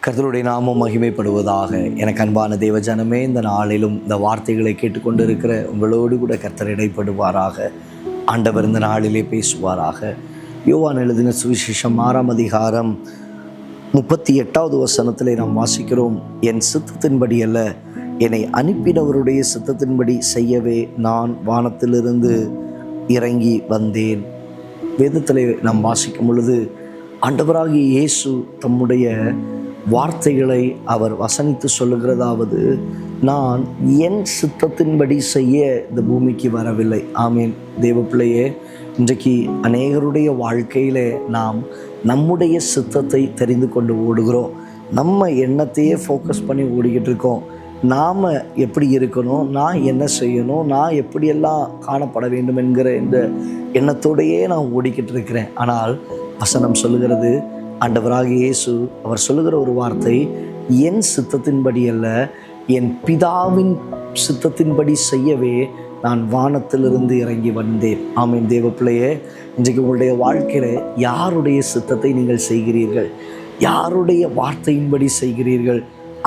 கர்த்தருடைய நாமம் மகிமைப்படுவதாக. எனக்கு அன்பான தேவ ஜனமே, இந்த நாளிலும் இந்த வார்த்தைகளை கேட்டுக்கொண்டு இருக்கிற உங்களோடு கூட கர்த்தர் இடைப்படுவாராக. ஆண்டவர் இந்த நாளிலே பேசுவாராக. யோவான் எழுதின சுவிசேஷம் 6ஆம் அதிகாரம் 38வது வசனத்திலே நாம் வாசிக்கிறோம், என் சித்தத்தின்படி அல்ல, என்னை அனுப்பினவருடைய சித்தத்தின்படி செய்யவே நான் வானத்திலிருந்து இறங்கி வந்தேன். வேதத்திலே நாம் வாசிக்கும் பொழுது ஆண்டவராகிய இயேசு தம்முடைய வார்த்தைகளை அவர் வசனித்து சொல்லுகிறதாவது, நான் என் சித்தத்தின்படி செய்ய இந்த பூமிக்கு வரவில்லை. ஆமீன். தேவ பிள்ளையே, இன்றைக்கு அநேகருடைய வாழ்க்கையில் நாம் நம்முடைய சித்தத்தை தெரிந்து கொண்டு ஓடுகிறோம். நம்ம எண்ணத்தையே ஃபோக்கஸ் பண்ணி ஓடிக்கிட்டு இருக்கோம். நாம் எப்படி இருக்கணும், நான் என்ன செய்யணும், நான் எப்படியெல்லாம் காணப்பட வேண்டும் என்கிற இந்த எண்ணத்தோடையே நான் ஓடிக்கிட்டு இருக்கிறேன். ஆனால் வசனம் சொல்லுகிறது, ஆண்டவராகிய இயேசு அவர் சொல்லுகிற ஒரு வார்த்தை, என் சித்தத்தின்படி அல்ல, என் பிதாவின் சித்தத்தின்படி செய்யவே நான் வானத்திலிருந்து இறங்கி வந்தேன். ஆமீன். தேவ பிள்ளையே, இன்றைக்கு உங்களுடைய வாழ்க்கையில் யாருடைய சித்தத்தை நீங்கள் செய்கிறீர்கள்? யாருடைய வார்த்தையின்படி செய்கிறீர்கள்?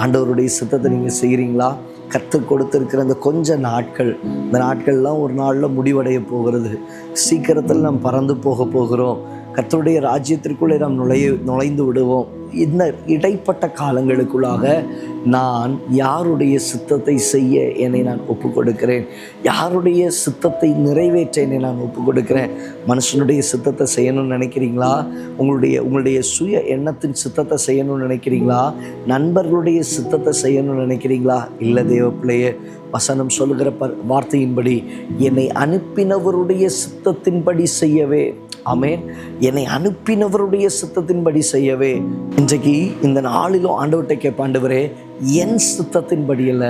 ஆண்டவருடைய சித்தத்தை நீங்கள் செய்கிறீங்களா? கற்றுக் கொடுத்திருக்கிற அந்த கொஞ்ச நாட்கள், இந்த நாட்கள்லாம் ஒரு நாளில் முடிவடைய போகிறது. சீக்கிரத்தில் நாம் பறந்து போகிறோம். கர்த்தருடைய ராஜ்யத்திற்குள்ளே நாம் நுழைந்து விடுவோம். இந்த இடைப்பட்ட காலங்களுக்குள்ளாக நான் யாருடைய சித்தத்தை செய்ய என்னை நான் ஒப்பு கொடுக்கிறேன்? யாருடைய சித்தத்தை நிறைவேற்ற என்னை நான் ஒப்பு கொடுக்கிறேன்? மனுஷனுடைய சித்தத்தை செய்யணும்னு நினைக்கிறீங்களா? உங்களுடைய சுய எண்ணத்தின் சித்தத்தை செய்யணும்னு நினைக்கிறீங்களா? நண்பர்களுடைய சித்தத்தை செய்யணும்னு நினைக்கிறீங்களா? இல்லை தேவ பிள்ளையே, வசனம் சொல்லுகிற வார்த்தையின்படி என்னை அனுப்பினவருடைய சித்தத்தின்படி செய்யவே. ஆமேன். என்னை அனுப்பினவருடைய சித்தத்தின்படி செய்யவே. இன்றைக்கு இந்த நாளிலும் ஆண்டவர்கிட்ட கேட்ப, ஆண்டவரே, என் சித்தத்தின்படி அல்ல,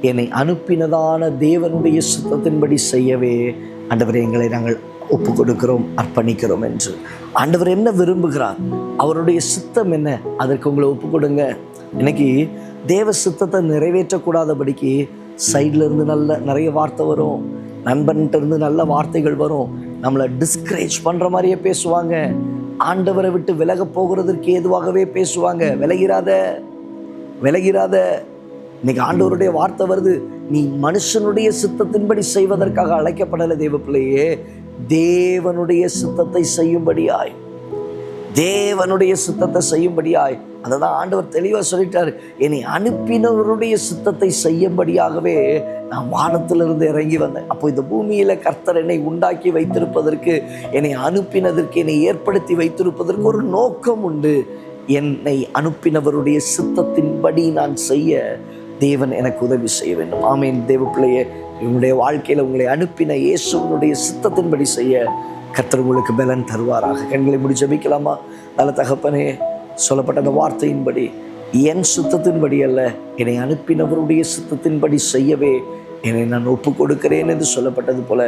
என்னை அனுப்பினதான தேவனுடைய சித்தத்தின்படி செய்யவே ஆண்டவரே எங்களை நாங்கள் ஒப்பு கொடுக்கிறோம், அர்ப்பணிக்கிறோம் என்று. ஆண்டவர் என்ன விரும்புகிறார்? அவருடைய சித்தம் என்ன? அதற்கு உங்களை ஒப்பு கொடுங்க. இன்னைக்கு தேவ சித்தத்தை நிறைவேற்றக்கூடாதபடிக்கு சைடில் இருந்து நிறைய வார்த்தை வரும், நண்பன்கிட்ட இருந்து நல்ல வார்த்தைகள் வரும், நம்மளை டிஸ்கரேஜ் பண்ணுற மாதிரியே பேசுவாங்க, ஆண்டவரை விட்டு விலக போகிறதற்கு ஏதுவாகவே பேசுவாங்க. விலகிறாத. இன்னைக்கு ஆண்டவருடைய வார்த்தை வருது, நீ மனுஷனுடைய சித்தத்தின்படி செய்வதற்காக அழைக்கப்படலை தேவ பிள்ளையே, தேவனுடைய சித்தத்தை செய்யும்படியாய், தேவனுடைய சித்தத்தை செய்யும்படியாய். அதை தான் ஆண்டவர் தெளிவாக சொல்லிட்டார், என்னை அனுப்பினவருடைய சித்தத்தை செய்யும்படியாகவே நான் வானத்திலிருந்து இறங்கி வந்தேன். அப்போ இந்த பூமியில் கர்த்தர் என்னை உண்டாக்கி வைத்திருப்பதற்கு, என்னை அனுப்பினதற்கு, என்னை ஏற்படுத்தி வைத்திருப்பதற்கு ஒரு நோக்கம் உண்டு. என்னை அனுப்பினவருடைய சித்தத்தின்படி நான் செய்ய தேவன் எனக்கு உதவி செய்ய வேண்டும். ஆமீன். தேவ பிள்ளையே, உங்களுடைய வாழ்க்கையில் உங்களை அனுப்பின இயேசுவினுடைய சித்தத்தின்படி செய்ய கர்த்தர் உங்களுக்கு பலன் தருவாராக. கண்களை மூடி ஜெபிக்கலாமா? நல்ல தகப்பனே, சொல்லப்பட்ட அந்த வார்த்தையின்படி, என் சித்தத்தின்படி அல்ல, என்னை அனுப்பினவருடைய சித்தத்தின்படி செய்யவே என்னை நான் ஒப்பு கொடுக்கிறேன் என்று சொல்லப்பட்டது போல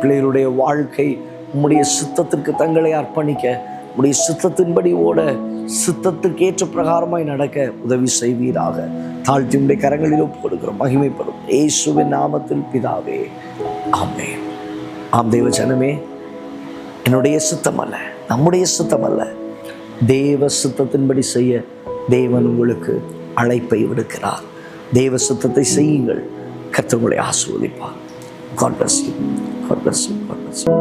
பிள்ளைகளுடைய வாழ்க்கை உம்முடைய சித்தத்திற்கு தங்களை அர்ப்பணிக்க, உம்முடைய சித்தத்தின்படி ஓட, சித்தத்திற்கு ஏற்ற பிரகாரமாய் நடக்க உதவி செய்வீராக. தாழ்த்தி உம்முடைய கரங்களில் ஒப்பு கொடுக்கிறோம். மகிமைப்படும் இயேசுவின் நாமத்தில் பிதாவே, ஆமென். ஆம் தேவ ஜனமே, என்னுடைய சித்தம் அல்ல, நம்முடைய சித்தம் அல்ல, தேவ சித்தத்தின்படி செய்ய தேவன் உங்களுக்கு அழைப்பை விடுக்கிறார். தேவ சித்தத்தை செய்யுங்கள். கர்த்தர் உங்களை ஆசீர்வதிப்பார். God bless you. God bless you. God bless you.